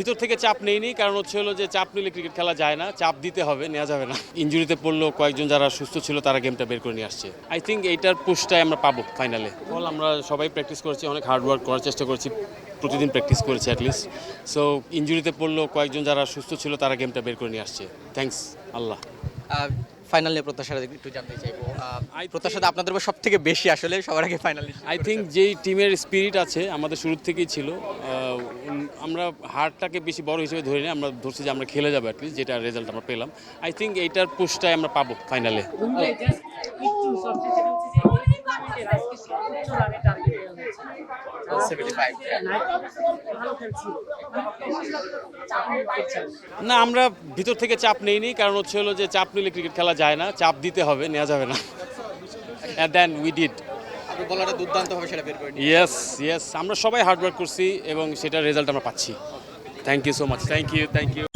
ভিতর থেকে চাপ নেইনি, কারণ হচ্ছে হলো যে চাপ নিলে ক্রিকেট খেলা যায় না, চাপ দিতে হবে, নেওয়া যাবে না। ইনজুরিতে পড়লো কয়েকজন যারা সুস্থ ছিল তারা গেমটা বের করে নিয়ে আসছে। আই থিঙ্ক এইটার পুশটাই আমরা পাবো ফাইনালে। বল আমরা সবাই প্র্যাকটিস করেছি, অনেক হার্ড ওয়ার্ক করার চেষ্টা করেছি, প্রতিদিন প্র্যাকটিস করেছি অ্যাটলিস্ট। সো ইনজুরিতে পড়লো কয়েকজন যারা সুস্থ ছিল তারা গেমটা বের করে নিয়ে আসছে। থ্যাঙ্কস আল্লাহ। ফাইনাল নিয়ে প্রত্যাশাটা একটু জানতে চাইবো। প্রত্যাশাটা আপনাদের উপর সব থেকে বেশি আসলে সবার আগে ফাইনালি। আই থিঙ্ক যেই টিমের স্পিরিট আছে আমাদের শুরুর থেকেই ছিল, আমরা হারটাকে বেশি বড় হিসেবে ধরে নিই, আমরা ধরছি যে আমরা খেলে যাবো অ্যাটলিস্ট, যেটা রেজাল্ট আমরা পেলাম। আই থিঙ্ক এইটার পুশটাই আমরা পাবো ফাইনালে। না, আমরা ভিতর থেকে চাপ নেইনি, কারণ হচ্ছে হলো যে চাপ নিলে ক্রিকেট খেলা যায় না, চাপ দিতে হবে, নেওয়া যাবে না। And then we did. আপনি বলাটা দুর্দান্তভাবে সেটা বের করে ইয়েস ইয়েস, আমরা সবাই হার্ড ওয়ার্ক করছি এবং সেটার রেজাল্ট আমরা পাচ্ছি। Thank you so much. Thank you.